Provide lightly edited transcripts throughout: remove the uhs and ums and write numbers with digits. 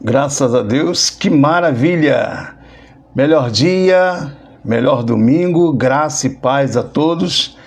Graças a Deus, que maravilha! Melhor dia, melhor domingo, graça e paz a todos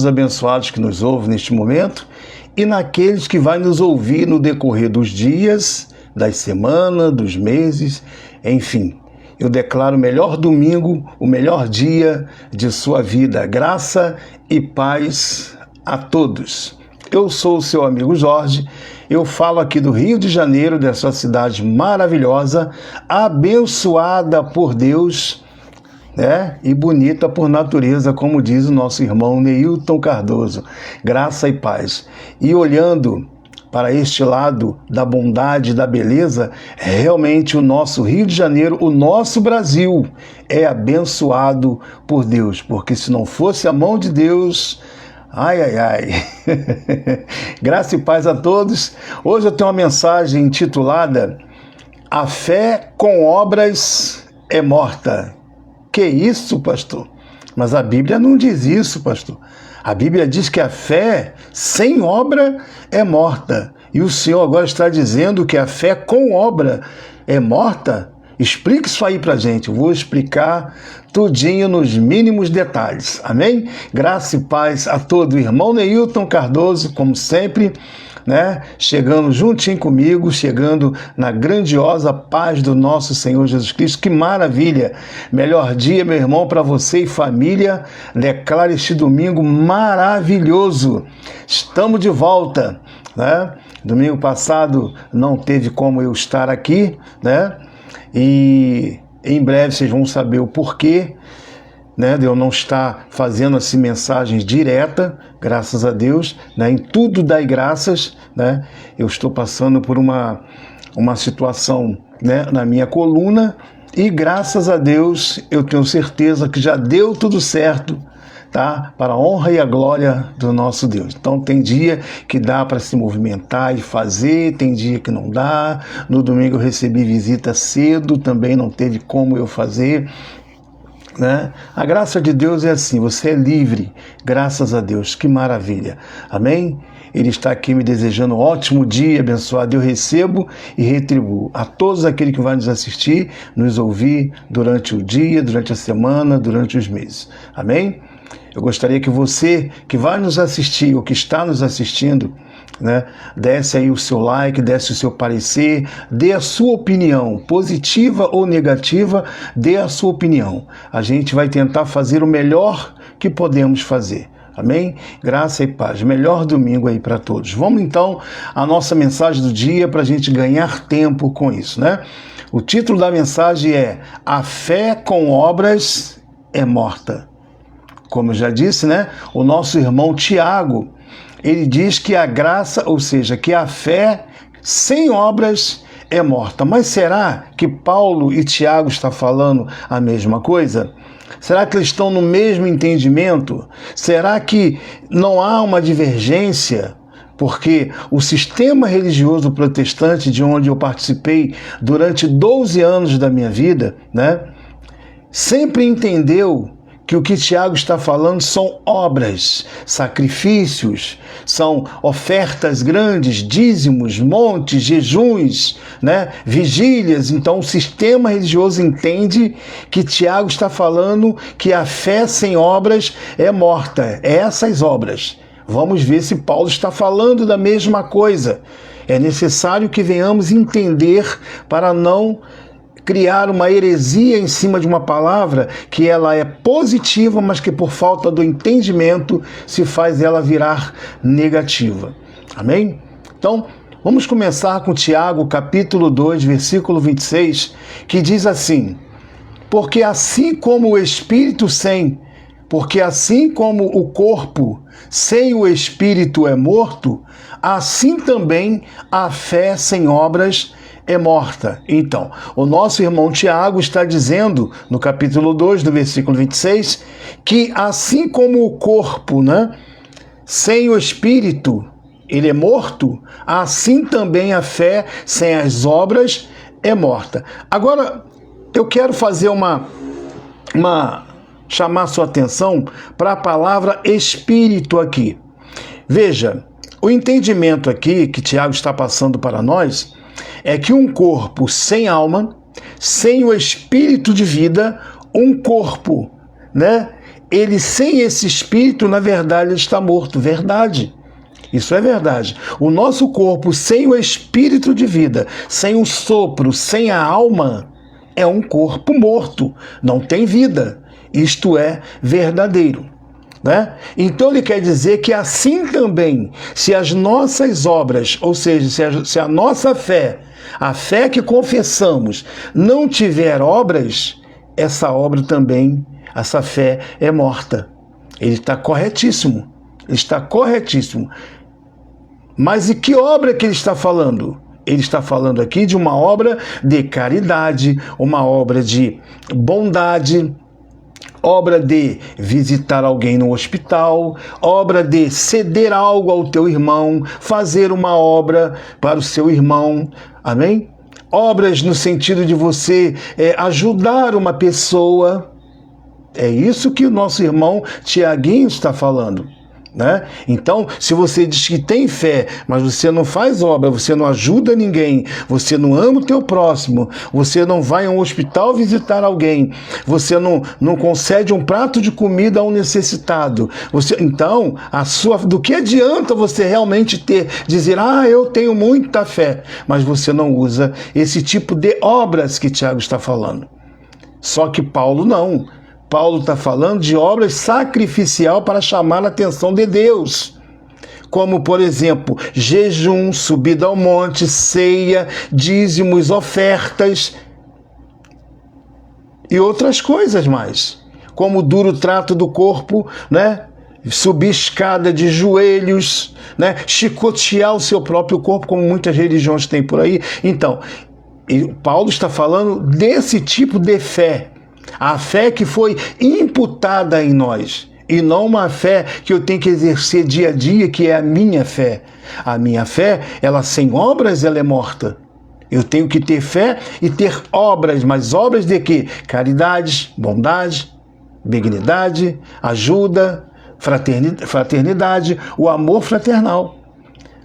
abençoados que nos ouvem neste momento e naqueles que vai nos ouvir no decorrer dos dias, das semanas, dos meses, enfim. Eu declaro o melhor domingo, o melhor dia de sua vida. Graça e paz a todos. Eu sou o seu amigo Jorge, eu falo aqui do Rio de Janeiro, dessa cidade maravilhosa, abençoada por Deus, né? E bonita por natureza, como diz o nosso irmão Neilton Cardoso. Graça e paz. E olhando para este lado da bondade e da beleza, realmente o nosso Rio de Janeiro, o nosso Brasil é abençoado por Deus, porque se não fosse a mão de Deus... Ai, ai, ai. Graça e paz a todos. Hoje eu tenho uma mensagem intitulada A fé com obras é morta. Que isso, pastor? Mas a Bíblia não diz isso, pastor. A Bíblia diz que a fé sem obra é morta. E o Senhor agora está dizendo que a fé com obra é morta? Explique isso aí pra gente. Eu vou explicar tudinho nos mínimos detalhes. Amém? Graça e paz a todo. Irmão Neilton Cardoso, como sempre, né? Chegando juntinho comigo, chegando na grandiosa paz do nosso Senhor Jesus Cristo. Que maravilha! Melhor dia, meu irmão, para você e família. Declare este domingo maravilhoso. Estamos de volta, né? Domingo passado não teve como eu estar aqui, né? E em breve vocês vão saber o porquê, né, de eu não estar fazendo assim mensagens direta, graças a Deus, né, em tudo dai graças, né, eu estou passando por uma situação, né, na minha coluna e graças a Deus eu tenho certeza que já deu tudo certo, tá? Para a honra e a glória do nosso Deus. Então tem dia que dá para se movimentar e fazer, tem dia que não dá. No domingo eu recebi visita cedo, também não teve como eu fazer, né? A graça de Deus é assim, você é livre, graças a Deus, que maravilha, amém? Ele está aqui me desejando um ótimo dia, abençoado, eu recebo e retribuo a todos aqueles que vão nos assistir, nos ouvir durante o dia, durante a semana, durante os meses, amém? Eu gostaria que você que vai nos assistir ou que está nos assistindo, né, desse aí o seu like, desse o seu parecer, dê a sua opinião, positiva ou negativa, dê a sua opinião. A gente vai tentar fazer o melhor que podemos fazer. Amém? Graça e paz. Melhor domingo aí para todos. Vamos então à nossa mensagem do dia para a gente ganhar tempo com isso, né? O título da mensagem é A fé com obras é morta. Como eu já disse, né? O nosso irmão Tiago, ele diz que a graça, ou seja, que a fé sem obras é morta. Mas será que Paulo e Tiago estão falando a mesma coisa? Será que eles estão no mesmo entendimento? Será que não há uma divergência? Porque o sistema religioso protestante, de onde eu participei durante 12 anos da minha vida, né? Sempre entendeu que o que Tiago está falando são obras, sacrifícios, são ofertas grandes, dízimos, montes, jejuns, né? Vigílias. Então o sistema religioso entende que Tiago está falando que a fé sem obras é morta. É essas obras. Vamos ver se Paulo está falando da mesma coisa. É necessário que venhamos entender para não criar uma heresia em cima de uma palavra que ela é positiva, mas que por falta do entendimento se faz ela virar negativa. Amém? Então, vamos começar com Tiago, capítulo 2, versículo 26, que diz assim: Porque assim como o corpo sem o espírito é morto, assim também a fé sem obras é morta. Então, o nosso irmão Tiago está dizendo, no capítulo 2, do versículo 26, que assim como o corpo, né, sem o espírito, ele é morto, assim também a fé sem as obras é morta. Agora, eu quero fazer chamar sua atenção para a palavra espírito aqui. Veja, o entendimento aqui que Tiago está passando para nós é que um corpo sem alma, sem o espírito de vida, um corpo, né? Ele sem esse espírito, na verdade, ele está morto. Verdade. Isso é verdade. O nosso corpo sem o espírito de vida, sem o sopro, sem a alma, é um corpo morto. Não tem vida. Isto é verdadeiro. Né? Então ele quer dizer que assim também, se as nossas obras, ou seja, se a nossa fé, a fé que confessamos, não tiver obras, essa obra também, essa fé é morta. Ele está corretíssimo. Ele está corretíssimo. Mas e que obra que ele está falando? Ele está falando aqui de uma obra de caridade, uma obra de bondade, obra de visitar alguém no hospital, obra de ceder algo ao teu irmão, fazer uma obra para o seu irmão, amém? Obras no sentido de você ajudar uma pessoa. É isso que o nosso irmão Tiaguinho está falando. Né? Então, se você diz que tem fé, mas você não faz obra, você não ajuda ninguém, você não ama o teu próximo, você não vai a um hospital visitar alguém, você não concede um prato de comida a um necessitado, então, do que adianta você realmente dizer, eu tenho muita fé, mas você não usa esse tipo de obras que Tiago está falando. Só que Paulo não. Paulo está falando de obras sacrificial para chamar a atenção de Deus. Como, por exemplo, jejum, subida ao monte, ceia, dízimos, ofertas e outras coisas mais. Como o duro trato do corpo, né? Subir escada de joelhos, né? Chicotear o seu próprio corpo, como muitas religiões têm por aí. Então, Paulo está falando desse tipo de fé. A fé que foi imputada em nós, e não uma fé que eu tenho que exercer dia a dia, que é a minha fé. A minha fé, ela sem obras, ela é morta. Eu tenho que ter fé e ter obras, mas obras de quê? Caridade, bondade, benignidade, ajuda, fraternidade, o amor fraternal.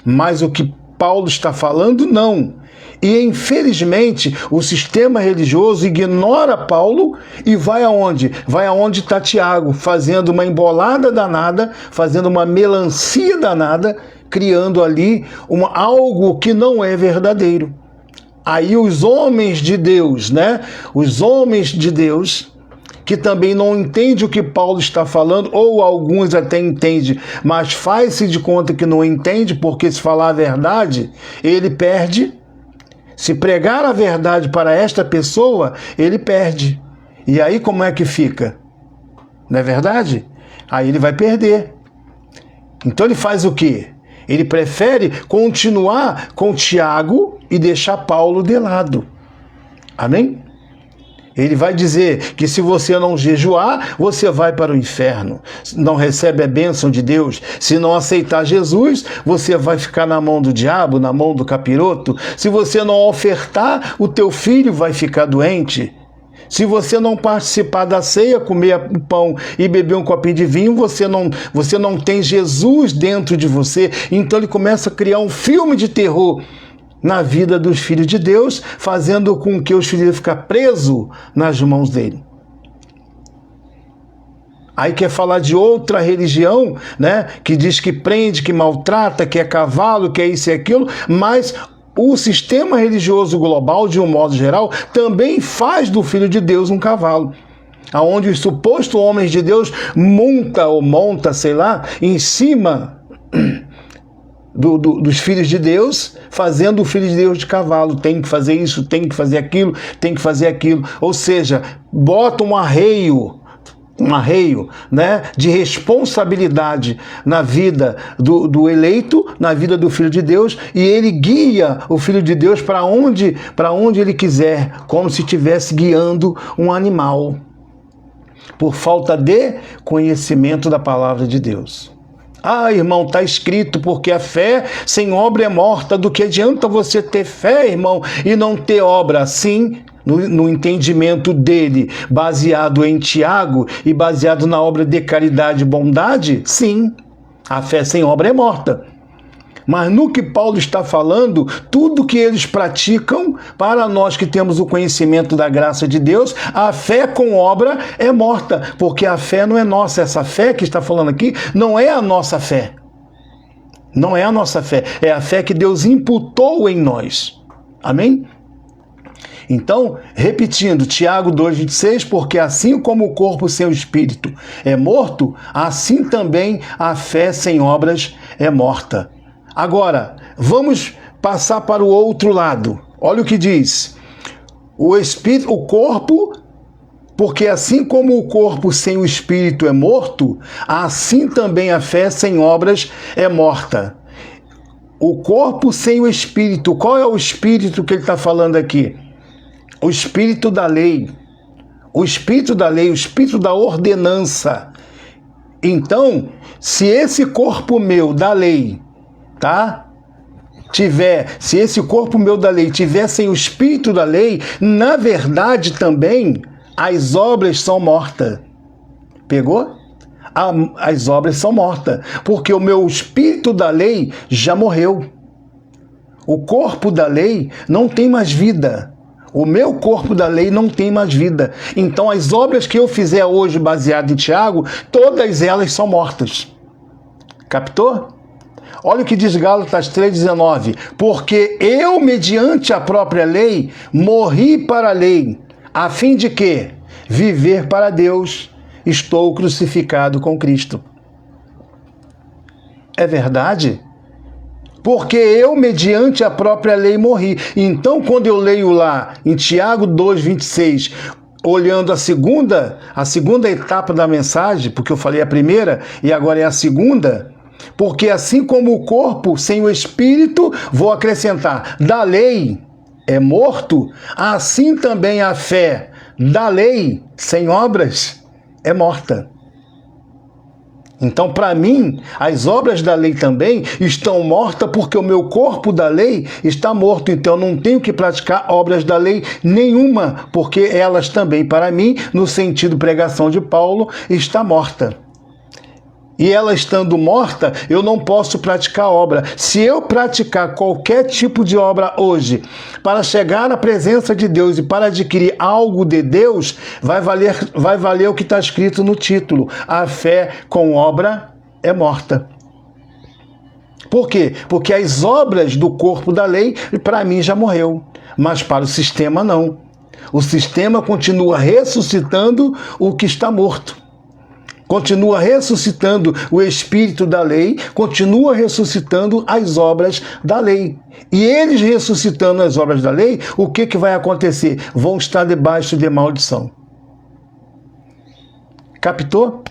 Mas o que Paulo está falando, não. E, infelizmente, o sistema religioso ignora Paulo e vai aonde? Vai aonde está Tiago, fazendo uma embolada danada, fazendo uma melancia danada, criando ali algo que não é verdadeiro. Aí os homens de Deus, né? Os homens de Deus, que também não entendem o que Paulo está falando, ou alguns até entendem, mas faz-se de conta que não entende, porque se falar a verdade, ele perde. Se pregar a verdade para esta pessoa, ele perde. E aí como é que fica? Não é verdade? Aí ele vai perder. Então ele faz o quê? Ele prefere continuar com Tiago e deixar Paulo de lado. Amém? Ele vai dizer que se você não jejuar, você vai para o inferno. Não recebe a bênção de Deus. Se não aceitar Jesus, você vai ficar na mão do diabo, na mão do capiroto. Se você não ofertar, o teu filho vai ficar doente. Se você não participar da ceia, comer pão e beber um copinho de vinho, você não tem Jesus dentro de você. Então ele começa a criar um filme de terror na vida dos filhos de Deus, fazendo com que os filhos fiquem presos nas mãos dele. Aí quer falar de outra religião, né? Que diz que prende, que maltrata, que é cavalo, que é isso e aquilo, mas o sistema religioso global, de um modo geral, também faz do Filho de Deus um cavalo. Onde os supostos homens de Deus monta, sei lá, em cima dos filhos de Deus, fazendo o Filho de Deus de cavalo. Tem que fazer isso, tem que fazer aquilo, tem que fazer aquilo. Ou seja, bota um arreio, né, de responsabilidade na vida do eleito, na vida do Filho de Deus, e ele guia o Filho de Deus para onde ele quiser, como se estivesse guiando um animal, por falta de conhecimento da palavra de Deus. Irmão, está escrito, porque a fé sem obra é morta. Do que adianta você ter fé, irmão, e não ter obra? Sim, no entendimento dele, baseado em Tiago e baseado na obra de caridade e bondade, sim, a fé sem obra é morta. Mas no que Paulo está falando, tudo que eles praticam, para nós que temos o conhecimento da graça de Deus, a fé com obra é morta, porque a fé não é nossa. Essa fé que está falando aqui não é a nossa fé. Não é a nossa fé, é a fé que Deus imputou em nós. Amém? Então, repetindo, Tiago 2,26, porque assim como o corpo sem o espírito é morto, assim também a fé sem obras é morta. Agora, vamos passar para o outro lado. Olha o que diz. O espírito, o corpo, porque assim como o corpo sem o espírito é morto, assim também a fé sem obras é morta. O corpo sem o espírito, qual é o espírito que ele está falando aqui? O espírito da lei, o espírito da lei, o espírito da ordenança. Então, se esse corpo meu da lei, tá? Se esse corpo meu da lei tiver sem o espírito da lei, na verdade também as obras são mortas. Pegou? As obras são mortas, porque o meu espírito da lei já morreu. O corpo da lei não tem mais vida. O meu corpo da lei não tem mais vida. Então as obras que eu fizer hoje baseado em Tiago, todas elas são mortas. Captou? Olha o que diz Gálatas 3,19. Porque eu, mediante a própria lei, morri para a lei, a fim de que? Viver para Deus, estou crucificado com Cristo. É verdade? Porque eu, mediante a própria lei, morri. Então, quando eu leio lá em Tiago 2,26, olhando a segunda etapa da mensagem, porque eu falei a primeira e agora é a segunda, porque assim como o corpo sem o espírito, vou acrescentar, da lei é morto, assim também a fé da lei sem obras é morta. Então, para mim, as obras da lei também estão mortas porque o meu corpo da lei está morto. Então, eu não tenho que praticar obras da lei nenhuma, porque elas também, para mim, no sentido pregação de Paulo, está morta. E ela estando morta, eu não posso praticar obra. Se eu praticar qualquer tipo de obra hoje, para chegar à presença de Deus e para adquirir algo de Deus, vai valer o que está escrito no título. A fé com obra é morta. Por quê? Porque as obras do corpo da lei, para mim, já morreu. Mas para o sistema, não. O sistema continua ressuscitando o que está morto. Continua ressuscitando o espírito da lei, continua ressuscitando as obras da lei. E eles ressuscitando as obras da lei, o que vai acontecer? Vão estar debaixo de maldição. Captou?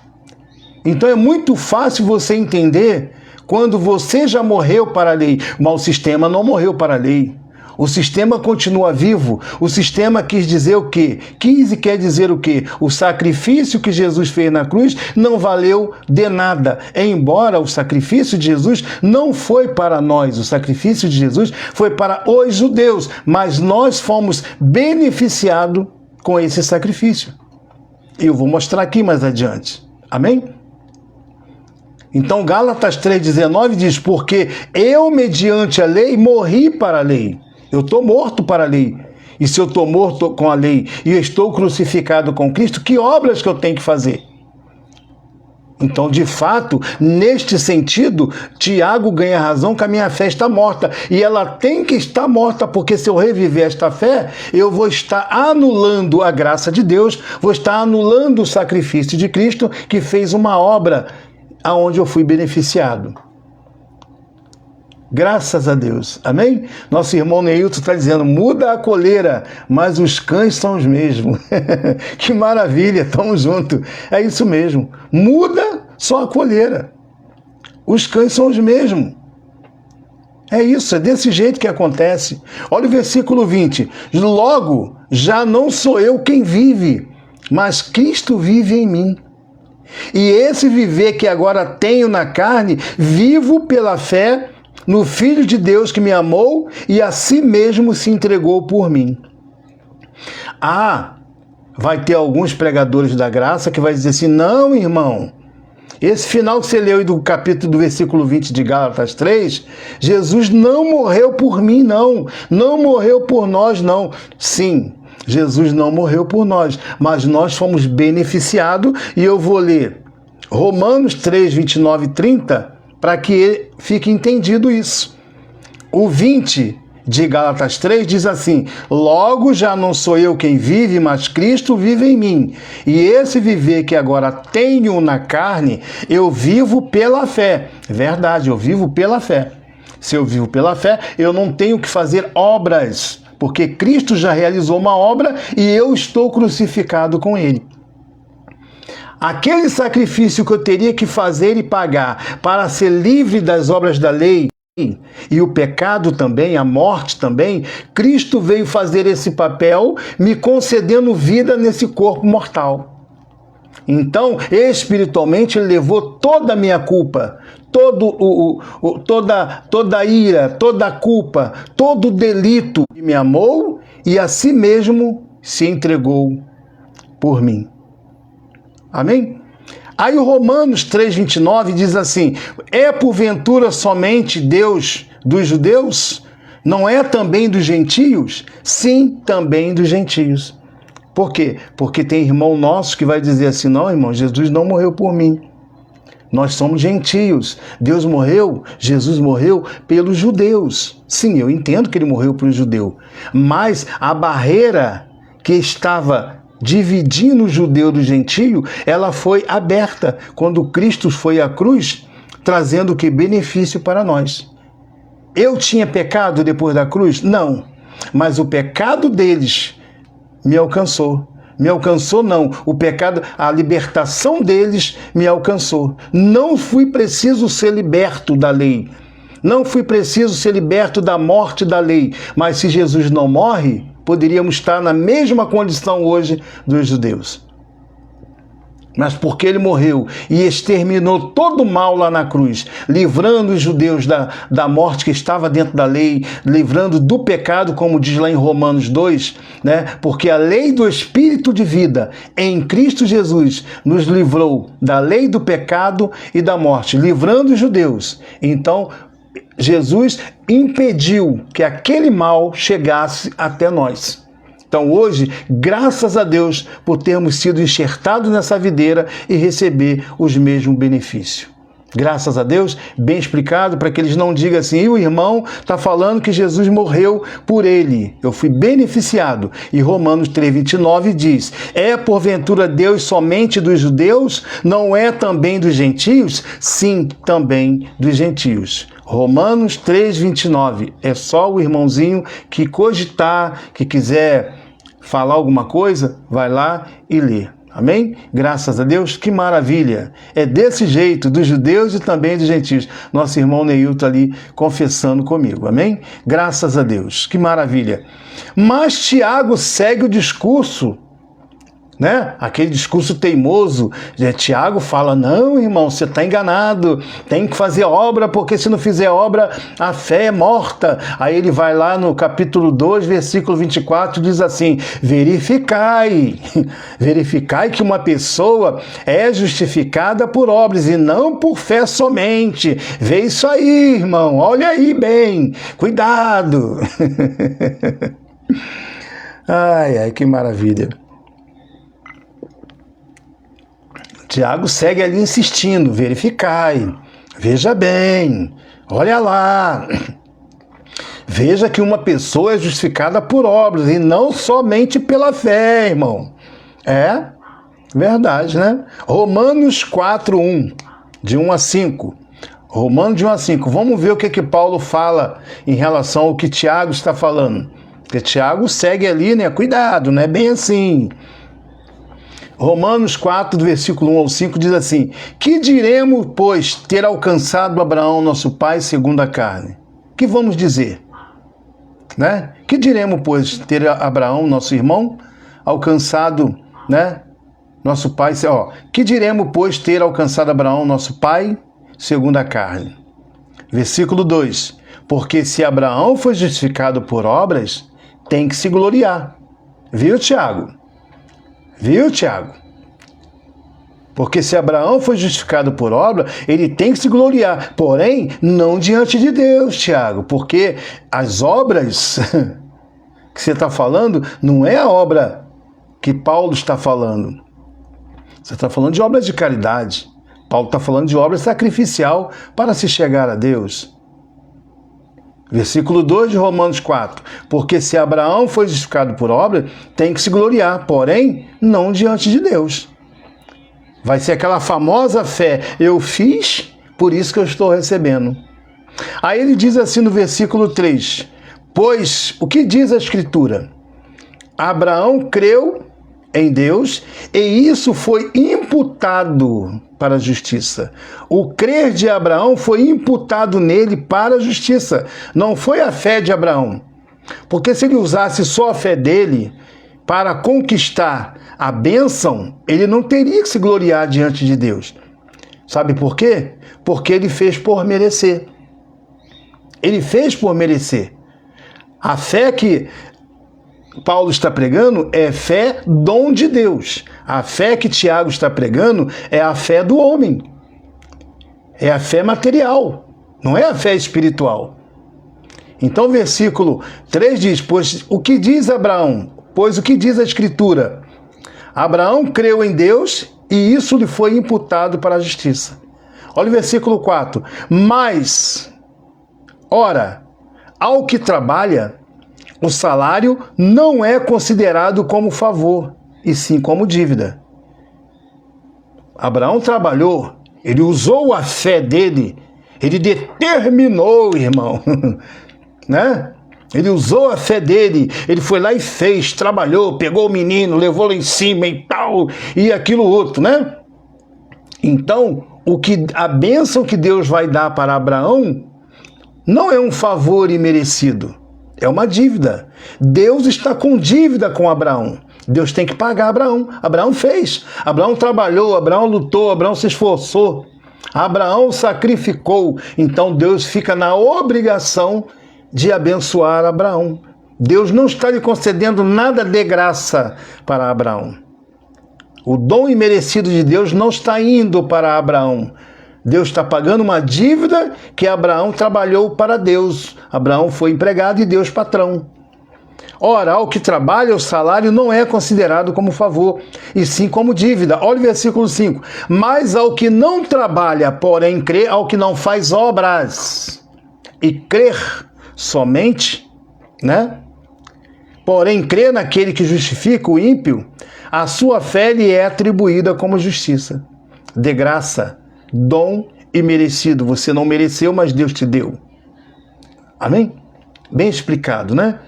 Então é muito fácil você entender quando você já morreu para a lei, mas o sistema não morreu para a lei. O sistema continua vivo. O sistema quis dizer o quê? Quis e quer dizer o quê? O sacrifício que Jesus fez na cruz não valeu de nada. Embora o sacrifício de Jesus não foi para nós. O sacrifício de Jesus foi para os judeus. Mas nós fomos beneficiados com esse sacrifício. Eu vou mostrar aqui mais adiante. Amém? Então Gálatas 3,19 diz, porque eu, mediante a lei, morri para a lei. Eu estou morto para a lei. E se eu estou morto com a lei e eu estou crucificado com Cristo, que obras que eu tenho que fazer? Então, de fato, neste sentido, Tiago ganha razão que a minha fé está morta. E ela tem que estar morta, porque se eu reviver esta fé, eu vou estar anulando a graça de Deus, vou estar anulando o sacrifício de Cristo, que fez uma obra aonde eu fui beneficiado. Graças a Deus. Amém? Nosso irmão Neilton está dizendo, muda a coleira, mas os cães são os mesmos. Que maravilha, estamos juntos. É isso mesmo. Muda só a coleira. Os cães são os mesmos. É isso, é desse jeito que acontece. Olha o versículo 20. Logo, já não sou eu quem vive, mas Cristo vive em mim. E esse viver que agora tenho na carne, vivo pela fé no Filho de Deus que me amou e a si mesmo se entregou por mim. Vai ter alguns pregadores da graça que vai dizer assim, não, irmão, Esse final que você leu do capítulo do versículo 20 de Gálatas 3, Jesus não morreu por mim, não. Não morreu por nós, não. Sim, Jesus não morreu por nós, mas nós fomos beneficiados, e eu vou ler Romanos 3, 29 e 30, para que fique entendido isso. O 20 de Gálatas 3 diz assim: logo já não sou eu quem vive, mas Cristo vive em mim. E esse viver que agora tenho na carne, eu vivo pela fé. Verdade, eu vivo pela fé. Se eu vivo pela fé, eu não tenho que fazer obras, porque Cristo já realizou uma obra e eu estou crucificado com Ele. Aquele sacrifício que eu teria que fazer e pagar para ser livre das obras da lei, e o pecado também, a morte também, Cristo veio fazer esse papel, me concedendo vida nesse corpo mortal. Então, espiritualmente, Ele levou toda a minha culpa, toda a ira, toda a culpa, todo o delito, e me amou e a si mesmo se entregou por mim. Amém? Aí o Romanos 3,29 diz assim: é porventura somente Deus dos judeus? Não é também dos gentios? Sim, também dos gentios. Por quê? Porque tem irmão nosso que vai dizer assim: não, irmão, Jesus não morreu por mim. Nós somos gentios. Deus morreu, Jesus morreu pelos judeus. Sim, eu entendo que Ele morreu pelo judeu. Mas a barreira que estava dividindo o judeu do gentio, ela foi aberta quando Cristo foi à cruz, trazendo o que? Benefício para nós. Eu tinha pecado depois da cruz? Não. Mas o pecado deles me alcançou. Me alcançou não. O pecado, a libertação deles me alcançou. Não fui preciso ser liberto da lei. Não fui preciso ser liberto da morte da lei. Mas se Jesus não morre, poderíamos estar na mesma condição hoje dos judeus. Mas porque Ele morreu e exterminou todo o mal lá na cruz, livrando os judeus da morte que estava dentro da lei, livrando do pecado, como diz lá em Romanos 2, né? Porque a lei do Espírito de vida em Cristo Jesus nos livrou da lei do pecado e da morte, livrando os judeus. Então, Jesus impediu que aquele mal chegasse até nós. Então hoje, graças a Deus por termos sido enxertados nessa videira e receber os mesmos benefícios. Graças a Deus, bem explicado, para que eles não digam assim: e o irmão está falando que Jesus morreu por ele. Eu fui beneficiado. E Romanos 3,29 diz: é porventura Deus somente dos judeus? Não é também dos gentios? Sim, também dos gentios. Romanos 3,29. É só o irmãozinho que cogitar, que quiser falar alguma coisa, vai lá e lê. Amém? Graças a Deus, que maravilha! É desse jeito, dos judeus e também dos gentios. Nosso irmão Neilton ali confessando comigo. Amém? Graças a Deus, que maravilha! Mas Tiago segue o discurso, né? Aquele discurso teimoso. Tiago fala: não, irmão, você está enganado, tem que fazer obra, porque se não fizer obra, a fé é morta. Aí ele vai lá no capítulo 2, versículo 24, diz assim: verificai que uma pessoa é justificada por obras e não por fé somente. Vê isso aí, irmão, olha aí bem, cuidado. Ai, que maravilha. Tiago segue ali insistindo: verificai, veja bem, olha lá, veja que uma pessoa é justificada por obras e não somente pela fé, irmão. É verdade, né? Romanos 4:1, de 1 a 5. Romanos de 1 a 5. Vamos ver o que Paulo fala em relação ao que Tiago está falando. Porque Tiago segue ali, né? Cuidado, não é bem assim. Romanos 4, do versículo 1 ao 5, diz assim: que diremos, pois, ter alcançado Abraão, nosso pai, segundo a carne? Que vamos dizer? Né? Que diremos, pois, ter Abraão, nosso irmão, alcançado, né? Nosso pai, que diremos, pois, ter alcançado Abraão, nosso pai, segundo a carne? Versículo 2: porque se Abraão foi justificado por obras, tem que se gloriar. Viu, Tiago? Viu, Tiago? Porque se Abraão foi justificado por obra, ele tem que se gloriar. Porém, não diante de Deus, Tiago. Porque as obras que você está falando não é a obra que Paulo está falando. Você está falando de obras de caridade. Paulo está falando de obra sacrificial para se chegar a Deus. Versículo 2 de Romanos 4. Porque se Abraão foi justificado por obra, tem que se gloriar, porém, não diante de Deus. Vai ser aquela famosa fé, eu fiz, por isso que eu estou recebendo. Aí ele diz assim no versículo 3, pois, o que diz a Escritura? Abraão creu em Deus e isso foi imputado para a justiça. O crer de Abraão foi imputado nele para a justiça. Não foi a fé de Abraão. Porque se ele usasse só a fé dele para conquistar a bênção, ele não teria que se gloriar diante de Deus. Sabe por quê? Porque ele fez por merecer. Ele fez por merecer. A fé que Paulo está pregando é fé dom de Deus. A fé que Tiago está pregando é a fé do homem. É a fé material, não é a fé espiritual. Então o versículo 3 diz, pois o que diz Abraão? Pois o que diz a Escritura? Abraão creu em Deus e isso lhe foi imputado para a justiça. Olha o versículo 4. Mas, ora, ao que trabalha, o salário não é considerado como favor, e sim como dívida. Abraão trabalhou, ele usou a fé dele, ele determinou, irmão, né? Ele usou a fé dele, ele foi lá e fez, trabalhou, pegou o menino, levou lá em cima e tal, e aquilo outro, né? Então, a bênção que Deus vai dar para Abraão não é um favor imerecido, é uma dívida. Deus está com dívida com Abraão. Deus tem que pagar Abraão. Abraão fez, Abraão trabalhou, Abraão lutou, Abraão se esforçou, Abraão sacrificou. Então Deus fica na obrigação de abençoar Abraão. Deus não está lhe concedendo nada de graça para Abraão. O dom imerecido de Deus não está indo para Abraão. Deus está pagando uma dívida que Abraão trabalhou para Deus. Abraão foi empregado e Deus patrão. Ora, ao que trabalha, o salário não é considerado como favor, e sim como dívida. Olha o versículo 5. Mas ao que não trabalha, porém crê, ao que não faz obras, e crer somente, né? Porém crê naquele que justifica o ímpio, a sua fé lhe é atribuída como justiça. De graça, dom imerecido. Você não mereceu, mas Deus te deu. Amém? Bem explicado, né?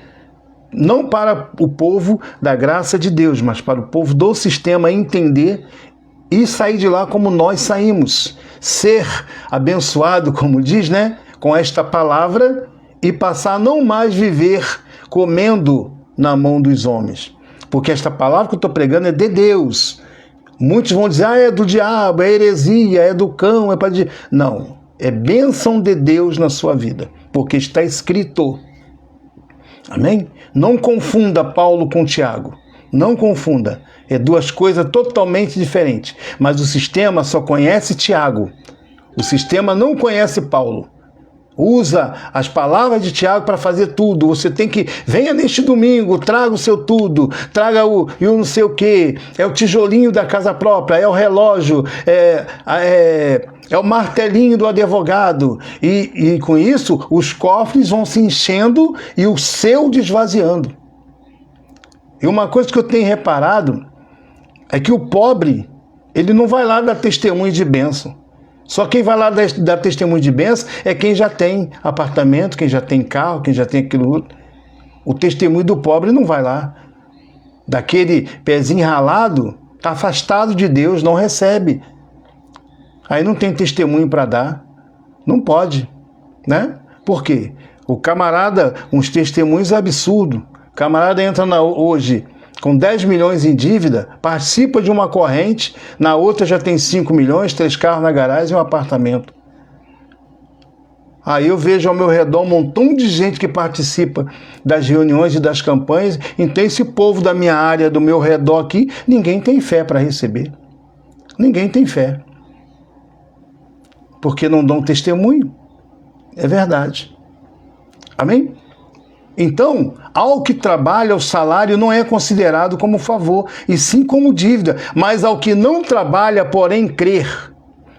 Não para o povo da graça de Deus, mas para o povo do sistema entender e sair de lá como nós saímos. Ser abençoado, como diz, né? Com esta palavra e passar a não mais viver comendo na mão dos homens. Porque esta palavra que eu estou pregando é de Deus. Muitos vão dizer, é do diabo, é heresia, é do cão, é para... Não, é bênção de Deus na sua vida, porque está escrito. Amém? Não confunda Paulo com Tiago. Não confunda. É duas coisas totalmente diferentes. Mas o sistema só conhece Tiago. O sistema não conhece Paulo. Usa as palavras de Tiago para fazer tudo. Você tem que, venha neste domingo, traga o seu tudo, traga o não sei o quê, é o tijolinho da casa própria, é o relógio, é o martelinho do advogado. E com isso, os cofres vão se enchendo e o seu desvaziando. E uma coisa que eu tenho reparado é que o pobre, ele não vai lá dar testemunho de bênção. Só quem vai lá dar testemunho de bênção é quem já tem apartamento, quem já tem carro, quem já tem aquilo outro. O testemunho do pobre não vai lá. Daquele pezinho ralado, está afastado de Deus, não recebe. Aí não tem testemunho para dar. Não pode, né? Por quê? O camarada, uns testemunhos absurdos. O camarada entra hoje com 10 milhões em dívida, participa de uma corrente, na outra já tem 5 milhões, 3 carros na garagem e um apartamento. Aí eu vejo ao meu redor um montão de gente que participa das reuniões e das campanhas, então esse povo da minha área, do meu redor aqui, ninguém tem fé para receber. ninguém tem fé. Porque não dão testemunho. É verdade. Amém? Então, ao que trabalha, o salário não é considerado como favor, e sim como dívida. Mas ao que não trabalha, porém crer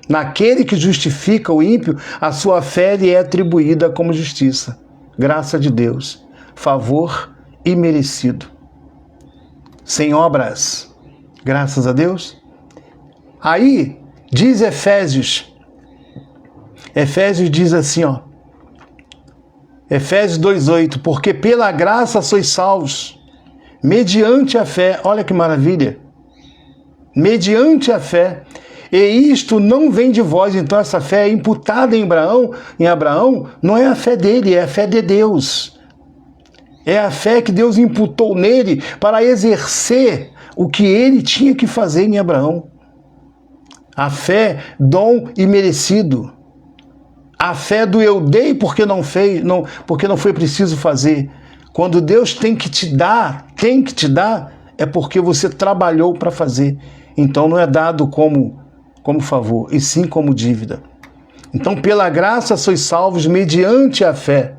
naquele que justifica o ímpio, a sua fé lhe é atribuída como justiça. Graça de Deus, favor imerecido. Sem obras, graças a Deus. Aí, diz Efésios diz assim, ó, Efésios 2:8, porque pela graça sois salvos, mediante a fé. Olha que maravilha! Mediante a fé. E isto não vem de vós. Então essa fé é imputada em Abraão, não é a fé dele, é a fé de Deus. É a fé que Deus imputou nele para exercer o que ele tinha que fazer em Abraão. A fé, dom imerecido. A fé do eu dei porque não foi preciso fazer. Quando Deus tem que te dar, é porque você trabalhou para fazer. Então não é dado como favor, e sim como dívida. Então pela graça sois salvos mediante a fé.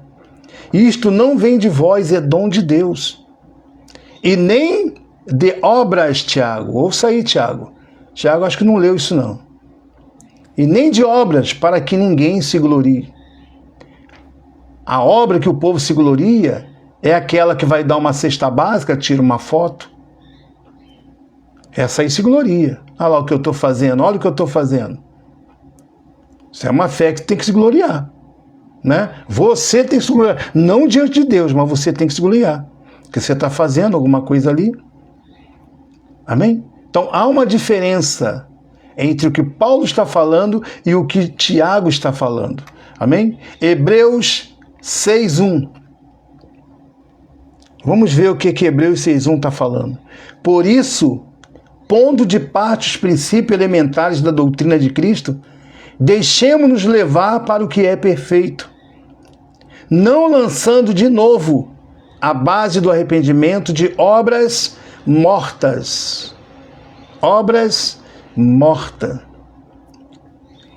Isto não vem de vós, é dom de Deus. E nem de obras, Tiago. Ouça aí, Tiago. Tiago acho que não leu isso não. E nem de obras, para que ninguém se glorie. A obra que o povo se gloria é aquela que vai dar uma cesta básica, tira uma foto. Essa aí se gloria. Olha lá o que eu estou fazendo, olha o que eu estou fazendo. Isso é uma fé que tem que se gloriar. Né? Você tem que se gloriar. Não diante de Deus, mas você tem que se gloriar. Porque você está fazendo alguma coisa ali. Amém? Então há uma diferença entre o que Paulo está falando e o que Tiago está falando. Amém? Hebreus 6:1. Vamos ver o que Hebreus 6:1 está falando. Por isso, pondo de parte os princípios elementares da doutrina de Cristo, deixemo-nos levar para o que é perfeito, não lançando de novo a base do arrependimento de obras mortas. Obras mortas.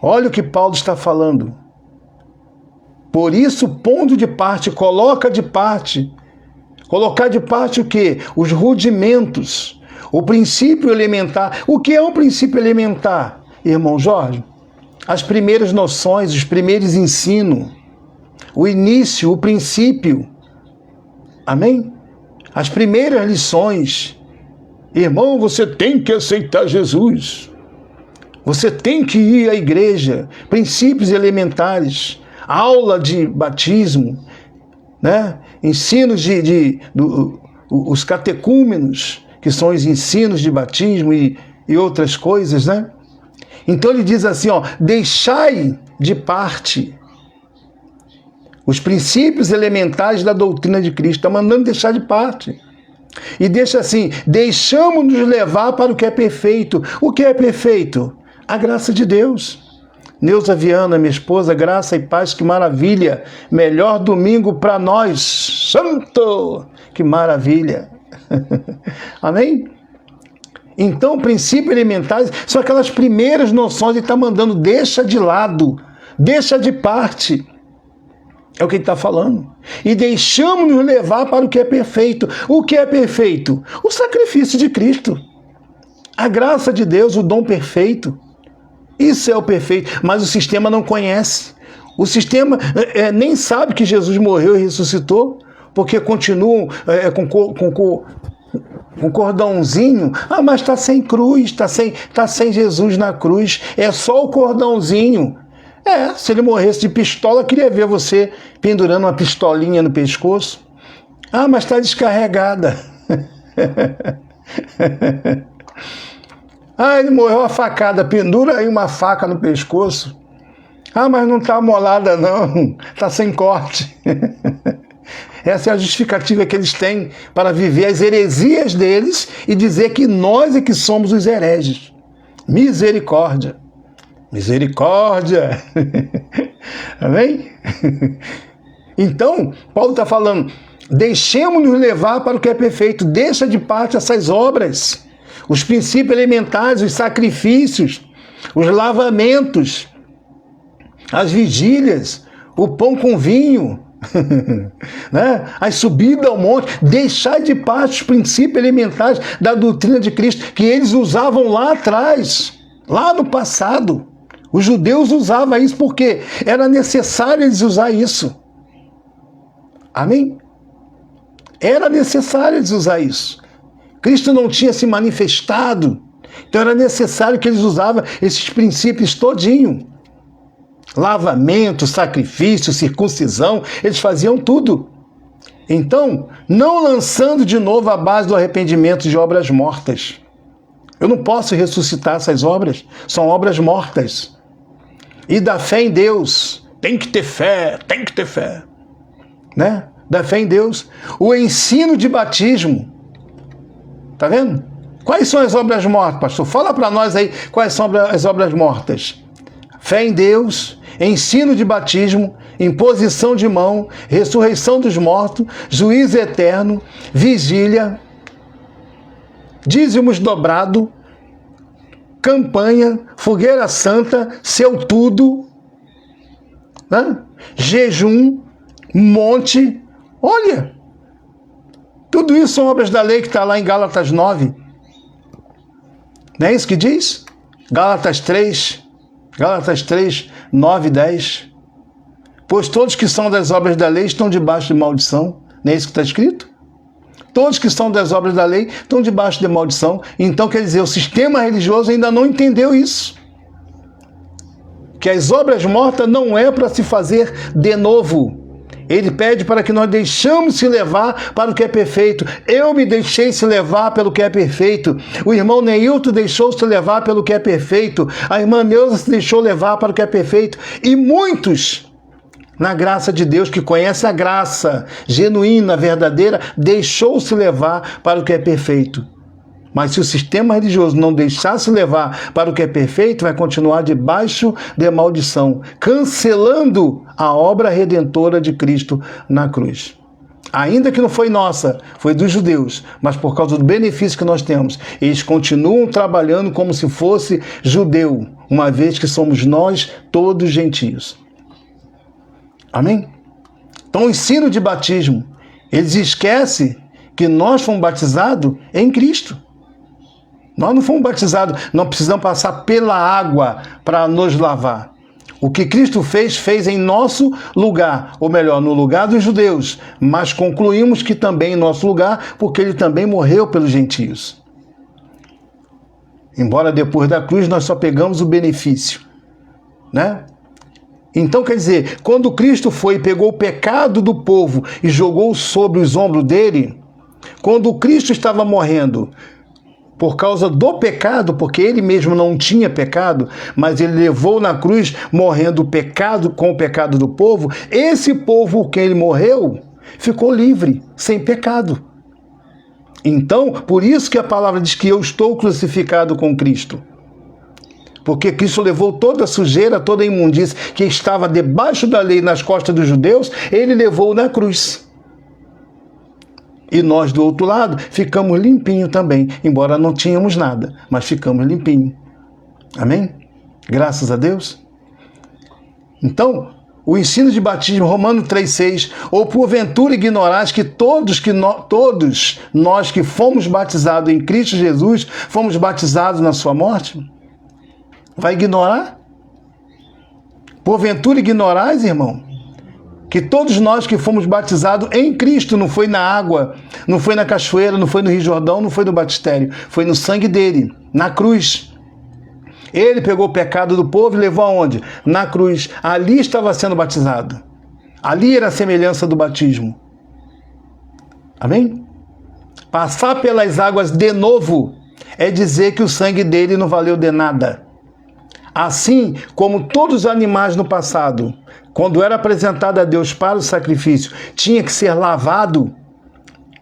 Olha o que Paulo está falando. Por isso, pondo de parte, coloca de parte. Colocar de parte o quê? Os rudimentos. O princípio elementar. O que é um princípio elementar, irmão Jorge? As primeiras noções, os primeiros ensinos. O início, o princípio. Amém? As primeiras lições. Irmão, você tem que aceitar Jesus. Você tem que ir à igreja. Princípios elementares. Aula de batismo. Né? Ensinos os catecúmenos, que são os ensinos de batismo e outras coisas, né? Então ele diz assim, ó, deixai de parte os princípios elementares da doutrina de Cristo. Está mandando deixar de parte. E deixa assim, deixamos-nos levar para o que é perfeito. O que é perfeito? A graça de Deus. Neuza Viana, minha esposa, graça e paz, que maravilha. Melhor domingo para nós. Santo! Que maravilha. Amém? Então, princípios elementares são aquelas primeiras noções. Ele está mandando, deixa de lado, deixa de parte. É o que ele está falando. E deixamos-nos levar para o que é perfeito. O que é perfeito? O sacrifício de Cristo. A graça de Deus, o dom perfeito. Isso é o perfeito, mas o sistema não conhece. O sistema nem sabe que Jesus morreu e ressuscitou, porque continuam com cordãozinho. Ah, mas está sem cruz, está sem Jesus na cruz. É só o cordãozinho. Se ele morresse de pistola, eu queria ver você pendurando uma pistolinha no pescoço. Ah, mas está descarregada. Ah, ele morreu a facada, pendura aí uma faca no pescoço. Ah, mas não está amolada não, está sem corte. Essa é a justificativa que eles têm para viver as heresias deles e dizer que nós é que somos os hereges. Misericórdia. Misericórdia. Amém? Então, Paulo está falando, deixemos-nos levar para o que é perfeito, deixa de parte essas obras. os princípios elementares, os sacrifícios, os lavamentos, as vigílias, o pão com vinho, né? As subidas ao monte, deixar de parte os princípios elementares da doutrina de Cristo, que eles usavam lá atrás, lá no passado. Os judeus usavam isso porque era necessário eles usar isso. Amém? Era necessário eles usar isso. Cristo não tinha se manifestado, então era necessário que eles usavam esses princípios todinho. Lavamento, sacrifício, circuncisão, eles faziam tudo. Então, não lançando de novo a base do arrependimento de obras mortas. Eu não posso ressuscitar essas obras, são obras mortas. E da fé em Deus, tem que ter fé, né? Da fé em Deus. O ensino de batismo, tá vendo? Quais são as obras mortas, pastor? Fala para nós aí quais são as obras mortas. Fé em Deus, ensino de batismo, imposição de mão, ressurreição dos mortos, juízo eterno, vigília, dízimos dobrado, campanha, fogueira santa, seu tudo, né? Jejum, monte. Olha, tudo isso são obras da lei que está lá em Gálatas 9. Não é isso que diz? Gálatas 3, 9 e 10. Pois todos que são das obras da lei estão debaixo de maldição. Não é isso que está escrito? Todos que são das obras da lei estão debaixo de maldição. Então, quer dizer, o sistema religioso ainda não entendeu isso. Que as obras mortas não é para se fazer de novo. Ele pede para que nós deixamos se levar para o que é perfeito. Eu me deixei se levar pelo que é perfeito. O irmão Neilton deixou-se levar pelo que é perfeito. A irmã Neuza se deixou levar para o que é perfeito. E muitos, na graça de Deus, que conhece a graça genuína, verdadeira, deixou-se levar para o que é perfeito. Mas se o sistema religioso não deixar se levar para o que é perfeito, vai continuar debaixo de maldição, cancelando a obra redentora de Cristo na cruz. Ainda que não foi nossa, foi dos judeus, mas por causa do benefício que nós temos, eles continuam trabalhando como se fosse judeu, uma vez que somos nós todos gentios. Amém? Então o ensino de batismo, eles esquecem que nós fomos batizados em Cristo. Nós não fomos batizados, não precisamos passar pela água para nos lavar. O que Cristo fez em nosso lugar, ou melhor, no lugar dos judeus, mas concluímos que também em nosso lugar, porque ele também morreu pelos gentios. Embora depois da cruz nós só pegamos o benefício, né? Então, quer dizer, quando Cristo foi e pegou o pecado do povo e jogou sobre os ombros dele, quando Cristo estava morrendo por causa do pecado, porque ele mesmo não tinha pecado, mas ele levou na cruz, morrendo o pecado com o pecado do povo, esse povo que ele morreu, ficou livre, sem pecado. Então, por isso que a palavra diz que eu estou crucificado com Cristo. Porque Cristo levou toda a sujeira, toda a imundícia que estava debaixo da lei nas costas dos judeus, ele levou na cruz. E nós, do outro lado, ficamos limpinhos também, embora não tínhamos nada, mas ficamos limpinhos. Amém? Graças a Deus. Então, o ensino de batismo, Romanos 3,6, ou porventura ignorais que todos nós que fomos batizados em Cristo Jesus, fomos batizados na sua morte? Vai ignorar? Porventura ignorais, irmão? Que todos nós que fomos batizados em Cristo, não foi na água, não foi na cachoeira, não foi no Rio Jordão, não foi no batistério, foi no sangue dele, na cruz. Ele pegou o pecado do povo e levou aonde? Na cruz. Ali estava sendo batizado. Ali era a semelhança do batismo. Amém? Passar pelas águas de novo é dizer que o sangue dele não valeu de nada. Assim como todos os animais no passado, quando era apresentado a Deus para o sacrifício, tinha que ser lavado,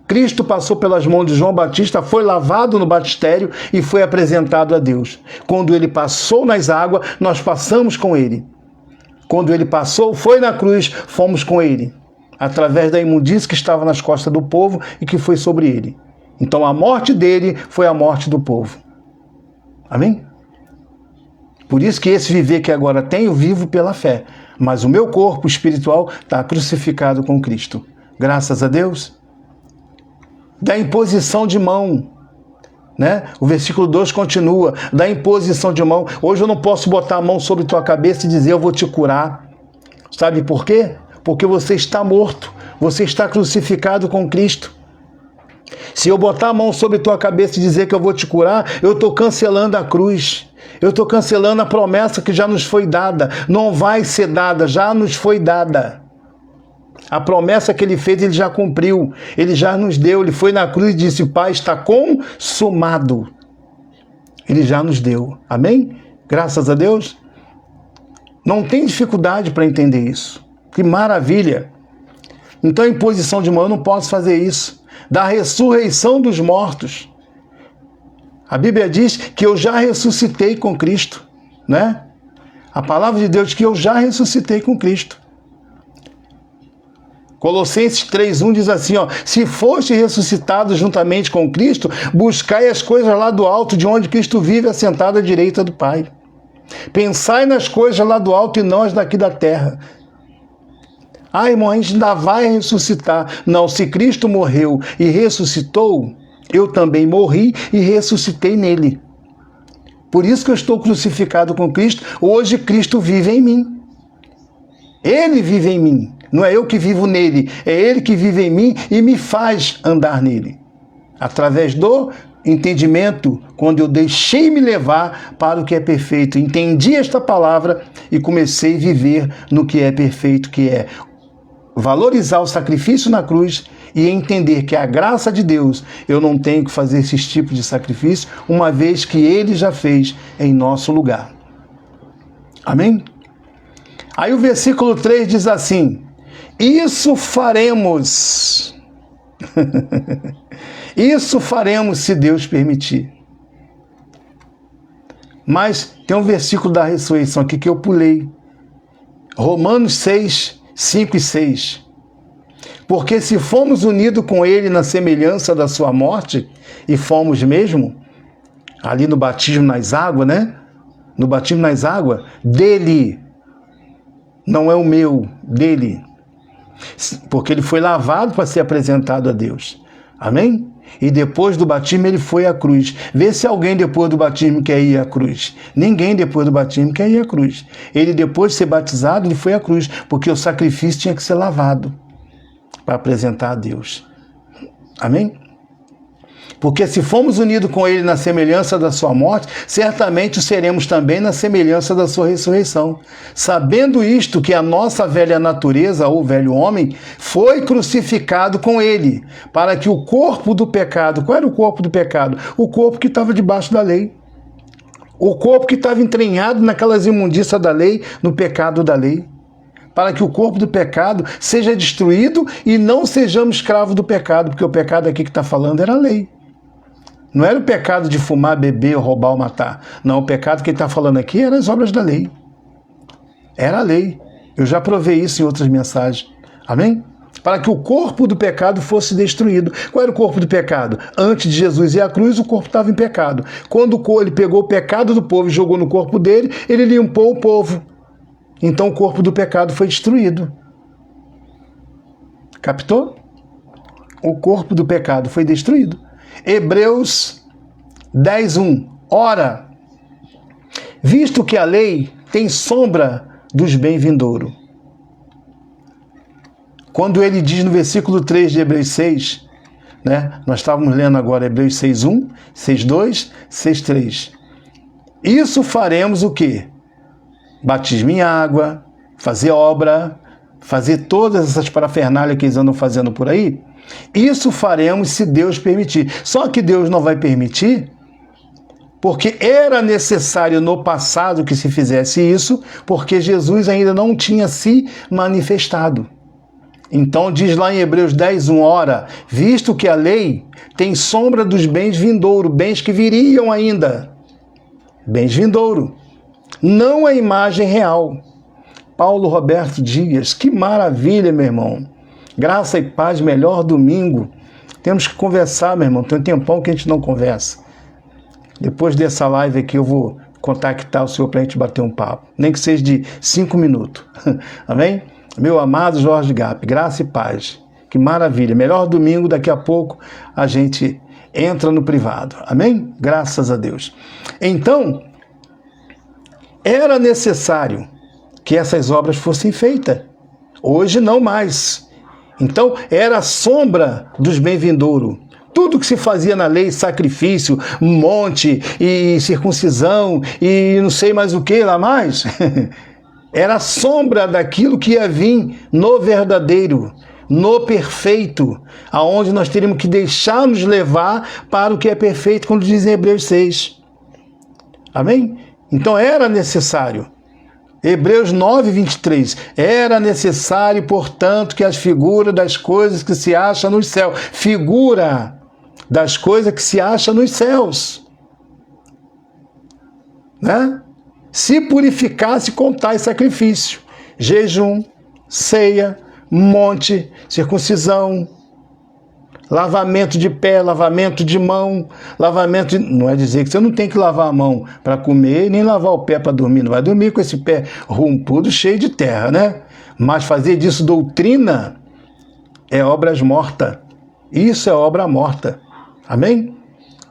Cristo passou pelas mãos de João Batista, foi lavado no batistério e foi apresentado a Deus. Quando ele passou nas águas, nós passamos com ele. Quando ele passou, foi na cruz, fomos com ele, através da imundícia que estava nas costas do povo e que foi sobre ele. Então a morte dele foi a morte do povo. Amém? Por isso que esse viver que agora tenho, vivo pela fé. Mas o meu corpo espiritual está crucificado com Cristo. Graças a Deus. Da imposição de mão. Né? O versículo 2 continua. Da imposição de mão. Hoje eu não posso botar a mão sobre tua cabeça e dizer eu vou te curar. Sabe por quê? Porque você está morto. Você está crucificado com Cristo. Se eu botar a mão sobre tua cabeça e dizer que eu vou te curar, eu estou cancelando a cruz. Eu estou cancelando a promessa que já nos foi dada. Não vai ser dada, já nos foi dada. A promessa que ele fez, ele já cumpriu. Ele já nos deu. Ele foi na cruz e disse, Pai, está consumado. Ele já nos deu. Amém? Graças a Deus. Não tem dificuldade para entender isso. Que maravilha. Então, em posição de mão, eu não posso fazer isso. Da ressurreição dos mortos. A Bíblia diz que eu já ressuscitei com Cristo, né? A palavra de Deus diz que eu já ressuscitei com Cristo. Colossenses 3:1 diz assim, ó, se foste ressuscitado juntamente com Cristo, buscai as coisas lá do alto, de onde Cristo vive, assentado à direita do Pai. Pensai nas coisas lá do alto e não as daqui da terra. Ah, irmão, a gente ainda vai ressuscitar. Não, se Cristo morreu e ressuscitou, eu também morri e ressuscitei nele. Por isso que eu estou crucificado com Cristo. Hoje Cristo vive em mim. Ele vive em mim. Não é eu que vivo nele. É ele que vive em mim e me faz andar nele. Através do entendimento, quando eu deixei me levar para o que é perfeito. Entendi esta palavra e comecei a viver no que é perfeito, que é valorizar o sacrifício na cruz e entender que a graça de Deus, eu não tenho que fazer esses tipos de sacrifício, uma vez que Ele já fez em nosso lugar. Amém? Aí o versículo 3 diz assim, isso faremos, isso faremos se Deus permitir. Mas tem um versículo da ressurreição aqui que eu pulei, Romanos 6, 5 e 6. Porque se fomos unidos com ele na semelhança da sua morte, e fomos mesmo, ali no batismo nas águas, né? No batismo nas águas, dele, não é o meu, dele. Porque ele foi lavado para ser apresentado a Deus. Amém? E depois do batismo ele foi à cruz. Vê se alguém depois do batismo quer ir à cruz. Ninguém depois do batismo quer ir à cruz. Ele depois de ser batizado, ele foi à cruz, porque o sacrifício tinha que ser lavado para apresentar a Deus. Amém? Porque se fomos unidos com ele na semelhança da sua morte, certamente o seremos também na semelhança da sua ressurreição. Sabendo isto, que a nossa velha natureza, ou velho homem, foi crucificado com ele, para que o corpo do pecado... Qual era o corpo do pecado? O corpo que estava debaixo da lei. O corpo que estava entranhado naquelas imundícias da lei, no pecado da lei. Para que o corpo do pecado seja destruído e não sejamos escravos do pecado, porque o pecado aqui que está falando era a lei. Não era o pecado de fumar, beber, roubar ou matar. Não, o pecado que ele está falando aqui era as obras da lei. Era a lei. Eu já provei isso em outras mensagens. Amém? Para que o corpo do pecado fosse destruído. Qual era o corpo do pecado? Antes de Jesus ir à cruz, o corpo estava em pecado. Quando ele pegou o pecado do povo e jogou no corpo dele, ele limpou o povo. Então o corpo do pecado foi destruído. Captou? O corpo do pecado foi destruído. Hebreus 10:1. Ora, visto que a lei tem sombra dos bem-vindouros. Quando ele diz no versículo 3 de Hebreus 6, né? Nós estávamos lendo agora Hebreus 6:1, 6:2, 6:3. Isso faremos o quê? Batismo em água, fazer obra, fazer todas essas parafernálias que eles andam fazendo por aí. Isso faremos se Deus permitir. Só que Deus não vai permitir, porque era necessário no passado que se fizesse isso, porque Jesus ainda não tinha se manifestado. Então diz lá em Hebreus 10:1, ora, visto que a lei tem sombra dos bens vindouros, bens que viriam ainda. Bens vindouros. Não a imagem real. Paulo Roberto Dias, que maravilha, meu irmão. Graça e paz, melhor domingo. Temos que conversar, meu irmão. Tem um tempão que a gente não conversa. Depois dessa live aqui eu vou contactar o senhor para a gente bater um papo. Nem que seja de 5 minutos. Amém? Meu amado Jorge Gap, graça e paz. Que maravilha. Melhor domingo, daqui a pouco a gente entra no privado. Amém? Graças a Deus. Então, era necessário que essas obras fossem feitas. Hoje não mais. Então, era a sombra dos bem-vindouros. Tudo que se fazia na lei, sacrifício, monte e circuncisão e não sei mais o que lá mais, era a sombra daquilo que ia vir no verdadeiro, no perfeito, aonde nós teríamos que deixar-nos levar para o que é perfeito, quando diz em Hebreus 6. Amém? Então era necessário. Hebreus 9, 23. Era necessário, portanto, que as figuras das coisas que se acham nos céus, figura das coisas que se acham nos céus, né? Se purificasse com tais sacrifício, jejum, ceia, monte, circuncisão, lavamento de pé, lavamento de mão, lavamento de... Não é dizer que você não tem que lavar a mão para comer, nem lavar o pé para dormir. Não vai dormir com esse pé rompudo, cheio de terra, né? Mas fazer disso doutrina é obras mortas. Isso é obra morta. Amém?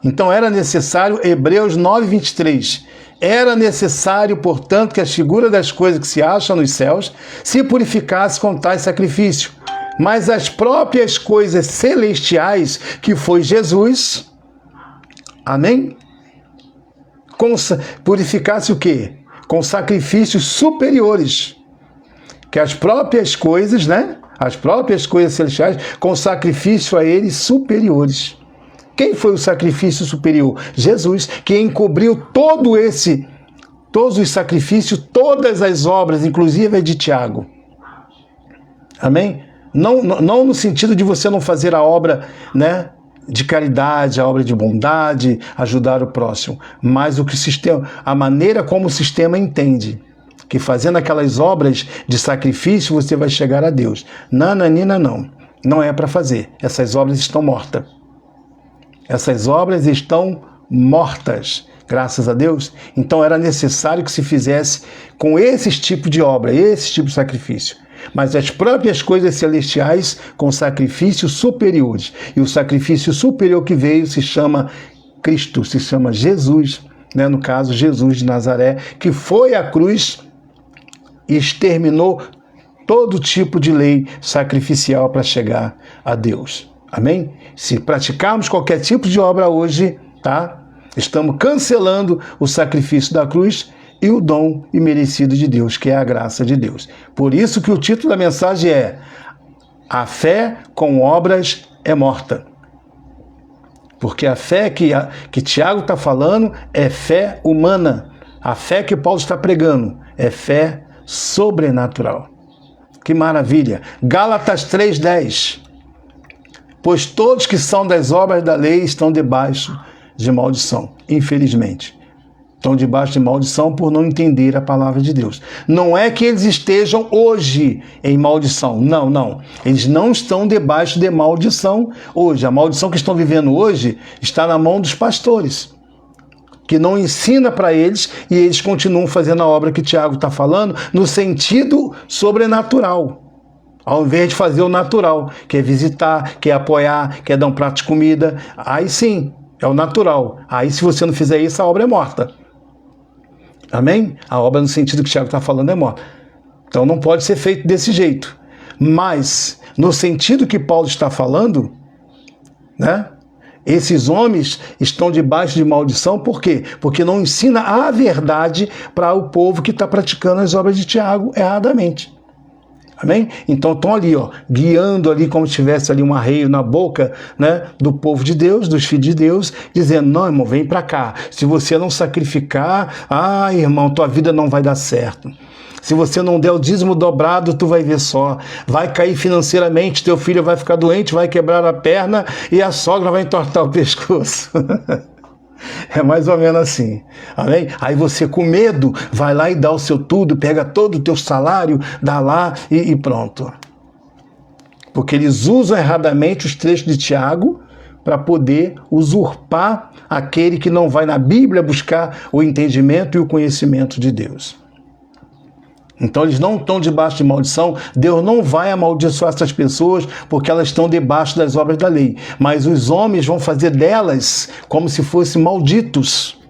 Então era necessário, Hebreus 9, 23. Era necessário, portanto, que as figuras das coisas que se acham nos céus se purificasse com tais sacrifício. Mas as próprias coisas celestiais, que foi Jesus, amém? Purificasse o quê? Com sacrifícios superiores. Que as próprias coisas, né? As próprias coisas celestiais, com sacrifício a eles superiores. Quem foi o sacrifício superior? Jesus, que encobriu todos os sacrifícios, todas as obras, inclusive a de Tiago. Amém? Não no sentido de você não fazer a obra, né, de caridade, a obra de bondade, ajudar o próximo, mas o que o sistema, a maneira como o sistema entende, que fazendo aquelas obras de sacrifício você vai chegar a Deus. Nananina, não é para fazer. Essas obras estão mortas. Essas obras estão mortas, graças a Deus. Então era necessário que se fizesse com esse tipo de obra, esse tipo de sacrifício. Mas as próprias coisas celestiais com sacrifícios superiores. E o sacrifício superior que veio se chama Cristo, se chama Jesus, né? No caso, Jesus de Nazaré, que foi à cruz e exterminou todo tipo de lei sacrificial para chegar a Deus. Amém? Se praticarmos qualquer tipo de obra hoje, tá? Estamos cancelando o sacrifício da cruz e o dom imerecido de Deus, que é a graça de Deus. Por isso que o título da mensagem é: a fé com obras é morta. Porque a fé que Tiago está falando é fé humana. A fé que Paulo está pregando é fé sobrenatural. Que maravilha! Gálatas 3:10. Pois todos que são das obras da lei estão debaixo de maldição, infelizmente. Estão debaixo de maldição por não entender a palavra de Deus. Não é que eles estejam hoje em maldição. Não. Eles não estão debaixo de maldição hoje. A maldição que estão vivendo hoje está na mão dos pastores, que não ensina para eles e eles continuam fazendo a obra que Tiago está falando no sentido sobrenatural. Ao invés de fazer o natural, que é visitar, que é apoiar, que é dar um prato de comida, aí sim, é o natural. Aí se você não fizer isso, a obra é morta. Amém? A obra no sentido que o Tiago está falando é morta. Então não pode ser feito desse jeito. Mas, no sentido que Paulo está falando, né? Esses homens estão debaixo de maldição, por quê? Porque não ensina a verdade para o povo que está praticando as obras de Tiago erradamente. Amém? Então estão ali, guiando ali como se tivesse ali um arreio na boca, né, do povo de Deus, dos filhos de Deus, dizendo: não, irmão, vem para cá. Se você não sacrificar, irmão, tua vida não vai dar certo. Se você não der o dízimo dobrado, tu vai ver só. Vai cair financeiramente, teu filho vai ficar doente, vai quebrar a perna e a sogra vai entortar o pescoço. É mais ou menos assim, amém? Aí você com medo vai lá e dá o seu tudo, pega todo o teu salário, dá lá e pronto. porque eles usam erradamente os trechos de Tiago para poder usurpar aquele que não vai na Bíblia buscar o entendimento e o conhecimento de Deus. Então eles não estão debaixo de maldição, Deus não vai amaldiçoar essas pessoas porque elas estão debaixo das obras da lei. Mas os homens vão fazer delas como se fossem malditos,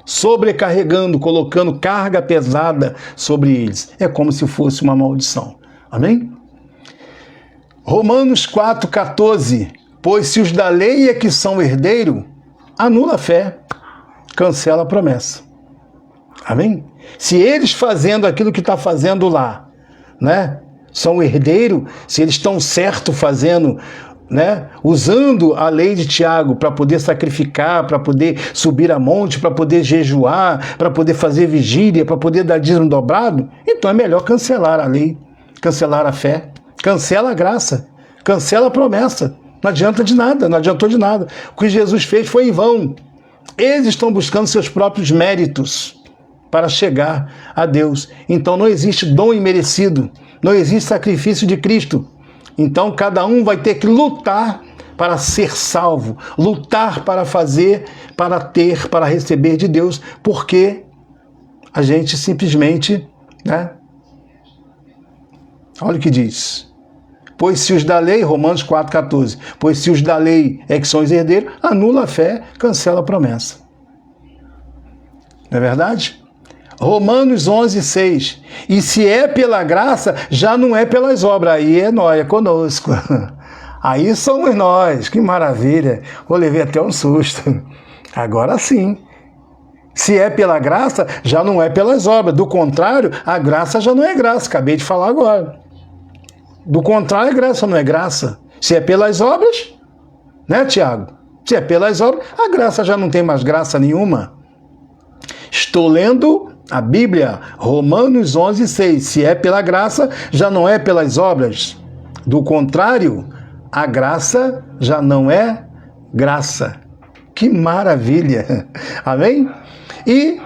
sobrecarregando, colocando carga pesada sobre eles. É como se fosse uma maldição. Amém? Romanos 4,14. Pois se os da lei é que são herdeiro, anula a fé, cancela a promessa. Amém? Se eles fazendo aquilo que está fazendo lá, né, são herdeiro, se eles estão certo fazendo, né, usando a lei de Tiago para poder sacrificar, para poder subir a monte, para poder jejuar, para poder fazer vigília, para poder dar dízimo dobrado, então é melhor cancelar a lei, cancelar a fé, cancela a graça, cancela a promessa. Não adianta de nada, não adiantou de nada. O que Jesus fez foi em vão. Eles estão buscando seus próprios méritos para chegar a Deus. Então não existe dom imerecido, não existe sacrifício de Cristo. Então cada um vai ter que lutar para ser salvo, lutar para fazer, para ter, para receber de Deus, porque a gente simplesmente, né? Olha o que diz. Pois se os da lei, Romanos 4,14, pois se os da lei é que são os herdeiros, anula a fé, cancela a promessa. Não é verdade? Romanos 11,6. E se é pela graça, já não é pelas obras. Aí é nós, é conosco. Aí somos nós. Que maravilha. Eu levei até um susto. Agora sim. Se é pela graça, já não é pelas obras. Do contrário, a graça já não é graça. Acabei de falar agora. Do contrário, é graça, não é graça. Se é pelas obras, né, Tiago? Se é pelas obras, a graça já não tem mais graça nenhuma. Estou lendo a Bíblia, Romanos 11,6. Se é pela graça, já não é pelas obras. Do contrário, a graça já não é graça. Que maravilha! Amém? E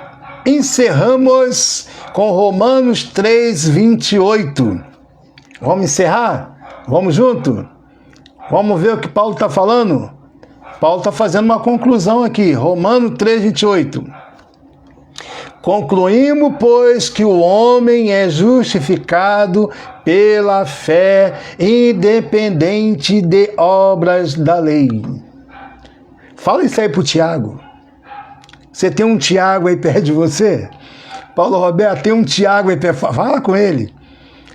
encerramos com Romanos 3,28. Vamos encerrar? Vamos junto? Vamos ver o que Paulo está falando? Paulo está fazendo uma conclusão aqui. Romanos 3,28. Concluímos, pois, que o homem é justificado pela fé, independente de obras da lei. Fala isso aí para o Tiago. Você tem um Tiago aí perto de você? Paulo Roberto, tem um Tiago aí perto. Fala com ele.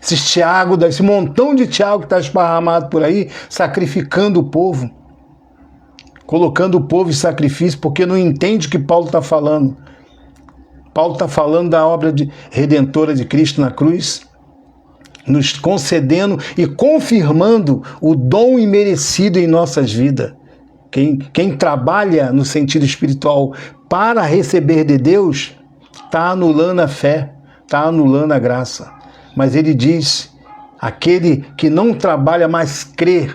Esse montão de Tiago que está esparramado por aí, sacrificando o povo, colocando o povo em sacrifício, porque não entende o que Paulo está falando. Paulo está falando da obra redentora de Cristo na cruz, nos concedendo e confirmando o dom imerecido em nossas vidas. Quem trabalha no sentido espiritual para receber de Deus, está anulando a fé, está anulando a graça. Mas ele diz, aquele que não trabalha, mas crê,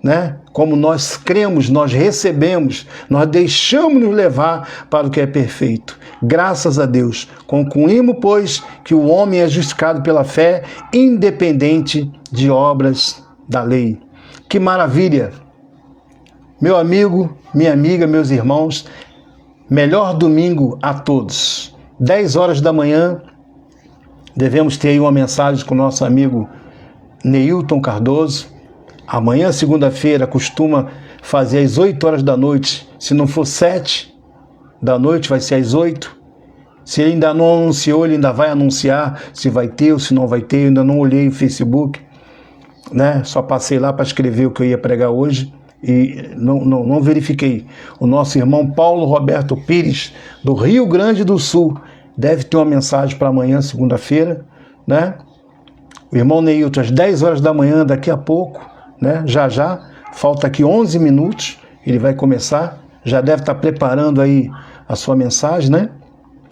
né? Como nós cremos, nós recebemos, nós deixamos nos levar para o que é perfeito. Graças a Deus. Concluímos, pois, que o homem é justificado pela fé, independente de obras da lei. Que maravilha! Meu amigo, minha amiga, meus irmãos, melhor domingo a todos. 10 horas da manhã, devemos ter aí uma mensagem com o nosso amigo Neilton Cardoso. Amanhã, segunda-feira, costuma fazer às 8 horas da noite. Se não for 7 da noite, vai ser às 8. Se ele ainda não anunciou, ele ainda vai anunciar se vai ter ou se não vai ter. Eu ainda não olhei o Facebook, né? Só passei lá para escrever o que eu ia pregar hoje e não verifiquei. O nosso irmão Paulo Roberto Pires, do Rio Grande do Sul, deve ter uma mensagem para amanhã, segunda-feira, né? O irmão Neilton, às 10 horas da manhã, daqui a pouco, né? Já, falta aqui 11 minutos, ele vai começar, já deve estar preparando aí a sua mensagem, né?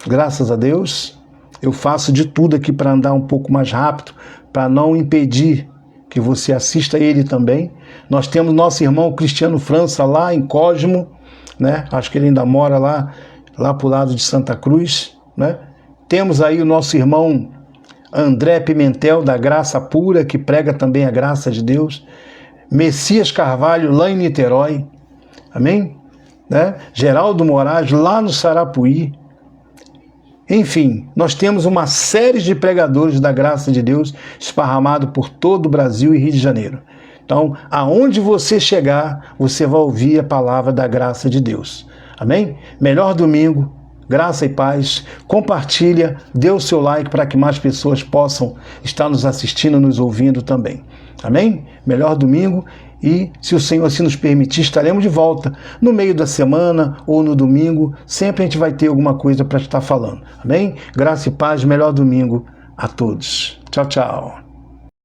Graças a Deus, eu faço de tudo aqui para andar um pouco mais rápido, para não impedir que você assista ele também. Nós temos nosso irmão Cristiano França lá em Cosmo, né? Acho que ele ainda mora lá pro lado de Santa Cruz, né? Temos aí o nosso irmão André Pimentel, da Graça Pura, que prega também a graça de Deus. Messias Carvalho, lá em Niterói. Amém? Né? Geraldo Moraes, lá no Sarapuí. Enfim, nós temos uma série de pregadores da graça de Deus esparramado por todo o Brasil e Rio de Janeiro. Então, aonde você chegar, você vai ouvir a palavra da graça de Deus. Amém? Melhor domingo, graça e paz. Compartilha, dê o seu like para que mais pessoas possam estar nos assistindo, nos ouvindo também. Amém? Melhor domingo. E, se o Senhor assim nos permitir, estaremos de volta no meio da semana ou no domingo. Sempre a gente vai ter alguma coisa para estar falando. Amém? Graça e paz, melhor domingo a todos. Tchau, tchau.